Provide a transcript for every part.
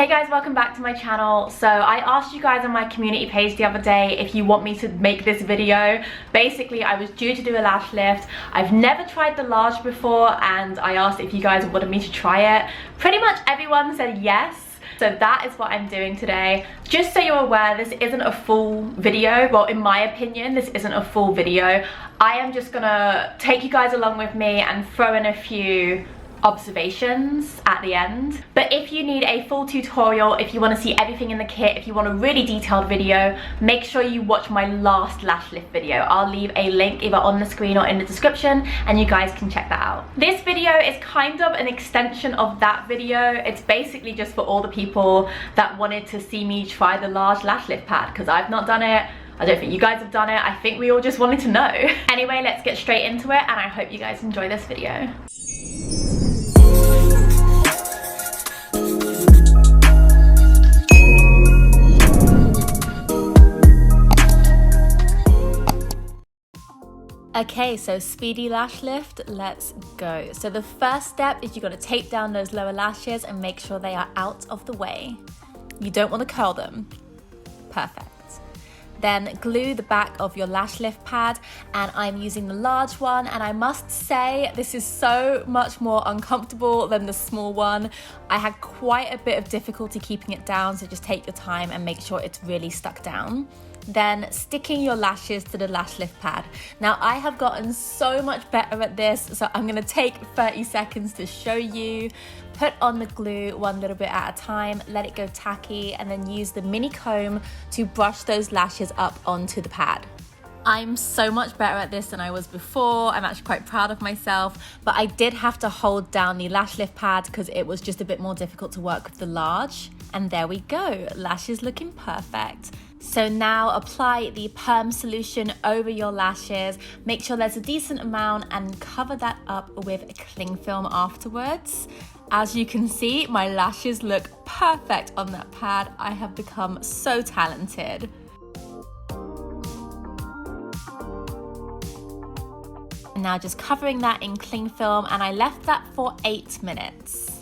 Hey guys, welcome back to my channel. So I asked you guys on my community page the other day if you want me to make this video. Basically, I was due to do a lash lift. I've never tried the large before and I asked if you guys wanted me to try it. Pretty much everyone said yes. So that is what I'm doing today. Just so you're aware, this isn't a full video. Well, in my opinion, this isn't a full video. I am just gonna take you guys along with me and throw in a few observations at the end. But if you need a full tutorial, if you want to see everything in the kit, if you want a really detailed video, make sure you watch my last lash lift video. I'll leave a link either on the screen or in the description and you guys can check that out. This video is kind of an extension of that video. It's basically just for all the people that wanted to see me try the large lash lift pad, because I've not done it. I don't think you guys have done it. I think we all just wanted to know. Anyway, let's get straight into it and I hope you guys enjoy this video. Okay, so speedy lash lift, let's go. So the first step is you got to tape down those lower lashes and make sure they are out of the way. You don't want to curl them. Perfect. Then glue the back of your lash lift pad, and I'm using the large one, and I must say this is so much more uncomfortable than the small one. I had quite a bit of difficulty keeping it down, so just take your time and make sure it's really stuck down. Then sticking your lashes to the lash lift pad. Now I have gotten so much better at this, so I'm gonna take 30 seconds to show you. Put on the glue one little bit at a time, let it go tacky, and then use the mini comb to brush those lashes up onto the pad. I'm so much better at this than I was before. I'm actually quite proud of myself, but I did have to hold down the lash lift pad because it was just a bit more difficult to work with the large. And there we go, lashes looking perfect. So now apply the perm solution over your lashes. Make sure there's a decent amount and cover that up with a cling film afterwards. As you can see, my lashes look perfect on that pad. I have become so talented. And now just covering that in cling film, and I left that for 8 minutes.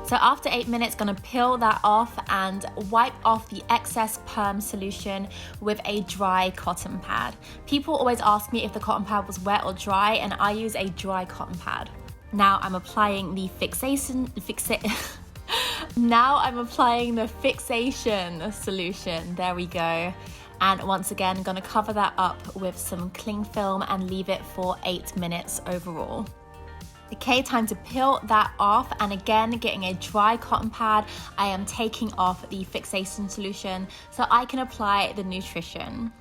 So after 8 minutes, gonna peel that off and wipe off the excess perm solution with a dry cotton pad. People always ask me if the cotton pad was wet or dry, and I use a dry cotton pad. Now I'm applying the fixation solution. There we go. And once again, gonna cover that up with some cling film and leave it for 8 minutes overall. Okay, time to peel that off, and again, getting a dry cotton pad, I am taking off the fixation solution so I can apply the nutrition.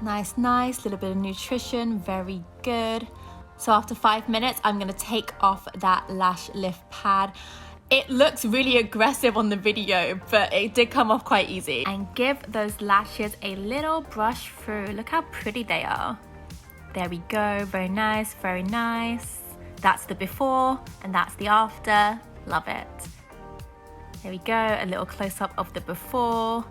Nice, little bit of nutrition, very good. So after 5 minutes, I'm gonna take off that lash lift pad. It looks really aggressive on the video, but it did come off quite easy. And give those lashes a little brush through. Look how pretty they are. There we go, very nice, very nice. That's the before and that's the after, love it. There we go, a little close up of the before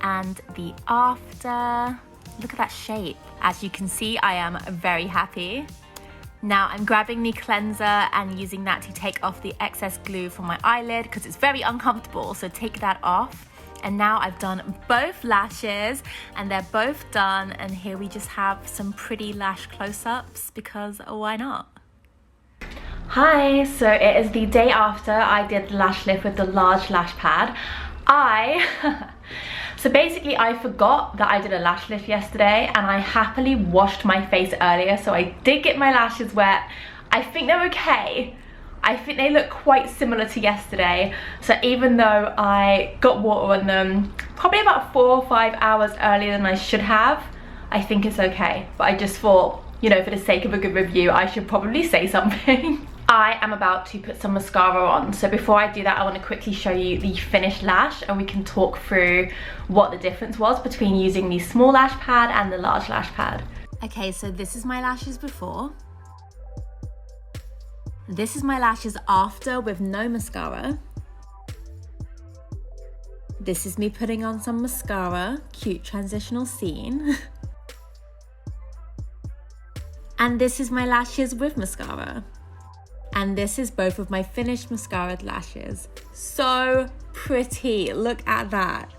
and the after. Look at that shape. As you can see, I am very happy. Now I'm grabbing the cleanser and using that to take off the excess glue from my eyelid because it's very uncomfortable, so take that off. And now I've done both lashes and they're both done, and here we just have some pretty lash close-ups because why not? Hi, so it is the day after I did the lash lift with the large lash pad. So basically I forgot that I did a lash lift yesterday and I happily washed my face earlier, so I did get my lashes wet. I think they're okay. I think they look quite similar to yesterday. So even though I got water on them probably about 4 or 5 hours earlier than I should have, I think it's okay. But I just thought, you know, for the sake of a good review, I should probably say something. I am about to put some mascara on. So before I do that, I want to quickly show you the finished lash and we can talk through what the difference was between using the small lash pad and the large lash pad. Okay, so this is my lashes before. This is my lashes after with no mascara. This is me putting on some mascara, cute transitional scene. And this is my lashes with mascara. And this is both of my finished mascara lashes. So pretty, look at that.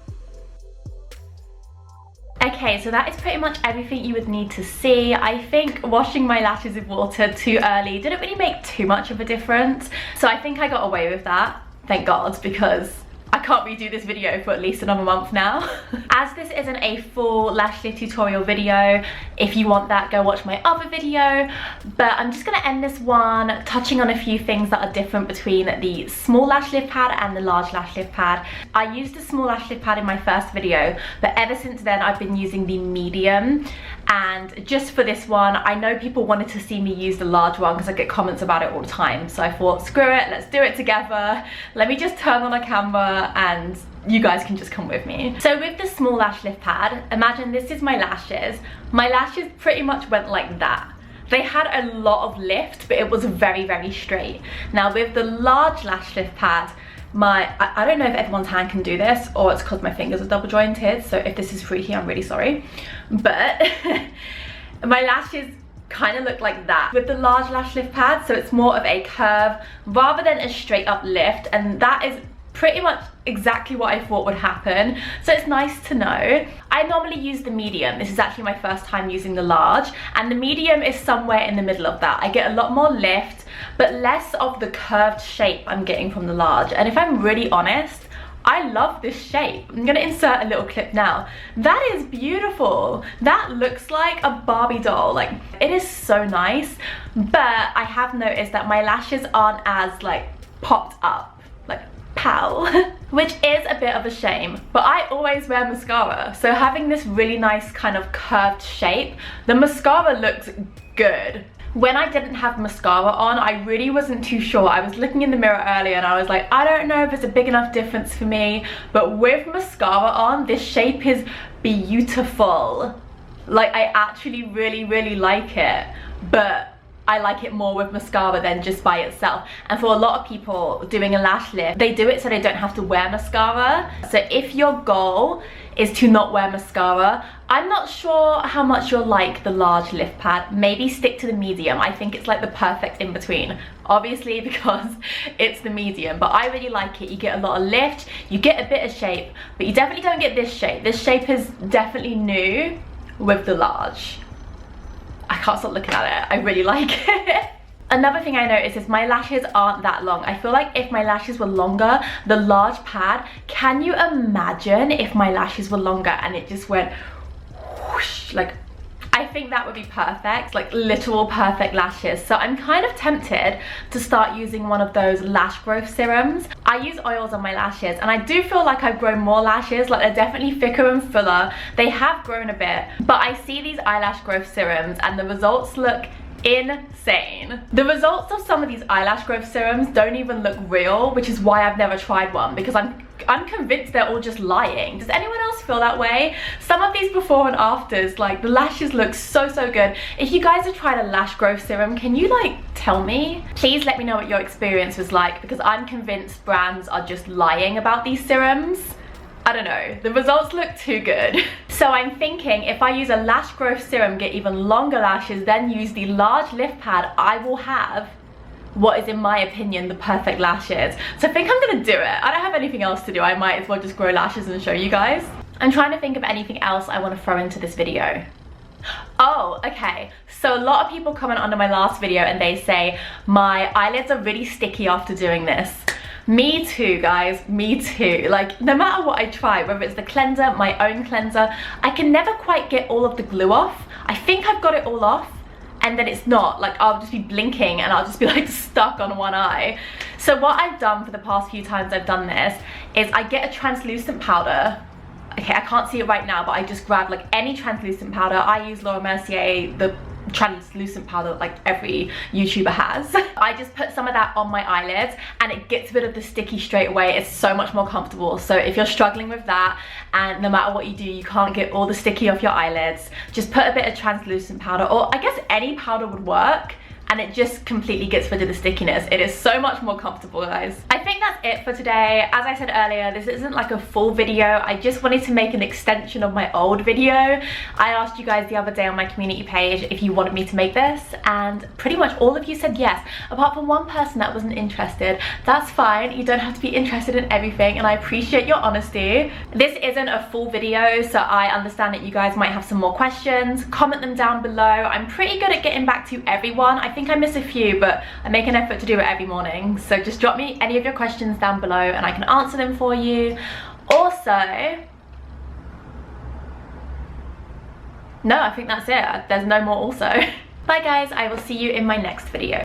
Okay, so that is pretty much everything you would need to see. I think washing my lashes with water too early didn't really make too much of a difference. So I think I got away with that, thank God, because I can't redo this video for at least another month now. As this isn't a full lash lift tutorial video, if you want that, go watch my other video. But I'm just gonna end this one touching on a few things that are different between the small lash lift pad and the large lash lift pad. I used the small lash lift pad in my first video, but ever since then I've been using the medium. And just for this one, I know people wanted to see me use the large one because I get comments about it all the time. So I thought, screw it, let's do it together. Let me just turn on a camera and you guys can just come with me. So with the small lash lift pad, imagine this is my lashes. My lashes pretty much went like that. They had a lot of lift, but it was very, very straight. Now with the large lash lift pad, I don't know if everyone's hand can do this or it's because my fingers are double jointed, so if this is freaky, I'm really sorry. But my lashes kind of look like that with the large lash lift pad, so it's more of a curve rather than a straight up lift, and that is pretty much exactly what I thought would happen, so it's nice to know. I normally use the medium. This is actually my first time using the large, and the medium is somewhere in the middle of that. I get a lot more lift, but less of the curved shape I'm getting from the large, and if I'm really honest, I love this shape. I'm gonna insert a little clip now. That is beautiful. That looks like a Barbie doll. Like, it is so nice, but I have noticed that my lashes aren't as like popped up, like pow, which is a bit of a shame, but I always wear mascara, so having this really nice kind of curved shape, the mascara looks good. When I didn't have mascara on, I really wasn't too sure. I was looking in the mirror earlier and I was like, I don't know if it's a big enough difference for me, but with mascara on, this shape is beautiful. Like, I actually really, really like it, but I like it more with mascara than just by itself. And for a lot of people doing a lash lift, they do it so they don't have to wear mascara. So if your goal is to not wear mascara, I'm not sure how much you'll like the large lift pad. Maybe stick to the medium. I think it's like the perfect in between, obviously because it's the medium, but I really like it. You get a lot of lift, you get a bit of shape, but you definitely don't get this shape. This shape is definitely new with the large. I can't stop looking at it. I really like it. Another thing I noticed is my lashes aren't that long. I feel like if my lashes were longer, the large pad, can you imagine if my lashes were longer and it just went whoosh, like, I think that would be perfect, like literal perfect lashes. So I'm kind of tempted to start using one of those lash growth serums. I use oils on my lashes and I do feel like I've grown more lashes, like they're definitely thicker and fuller. They have grown a bit, but I see these eyelash growth serums and the results look insane. The results of some of these eyelash growth serums don't even look real, which is why I've never tried one, because I'm convinced they're all just lying. Does anyone else feel that way? Some of these before and afters, like the lashes look so good. If you guys have tried a lash growth serum, can you like tell me? Please let me know what your experience was like, because I'm convinced brands are just lying about these serums. I don't know, the results look too good. So I'm thinking if I use a lash growth serum, get even longer lashes, then use the large lift pad, I will have what is in my opinion the perfect lashes. So I think I'm gonna do it. I don't have anything else to do. I might as well just grow lashes and show you guys. I'm trying to think of anything else I want to throw into this video. Oh, okay, so a lot of people comment under my last video and they say my eyelids are really sticky after doing this. Me too, guys, me too. Like, no matter what I try, whether it's the cleanser, my own cleanser, I can never quite get all of the glue off. I think I've got it all off, and then it's not. Like, I'll just be blinking and I'll just be like stuck on one eye. So what I've done for the past few times I've done this is I get a translucent powder. Okay, I can't see it right now, but I just grab like any translucent powder. I use Laura Mercier, the translucent powder like every YouTuber has. I just put some of that on my eyelids and it gets rid of the sticky straight away. It's so much more comfortable. So if you're struggling with that and no matter what you do, you can't get all the sticky off your eyelids, just put a bit of translucent powder, or I guess any powder would work, and it just completely gets rid of the stickiness. It is so much more comfortable, guys. I think that's it for today. As I said earlier, this isn't like a full video. I just wanted to make an extension of my old video. I asked you guys the other day on my community page if you wanted me to make this, and pretty much all of you said yes, apart from one person that wasn't interested. That's fine. You don't have to be interested in everything, and I appreciate your honesty. This isn't a full video, so I understand that you guys might have some more questions. Comment them down below. I'm pretty good at getting back to everyone. I think I miss a few, but I make an effort to do it every morning. So just drop me any of your questions down below and I can answer them for you. Also, no, I think that's it. There's no more also. Bye guys, I will see you in my next video.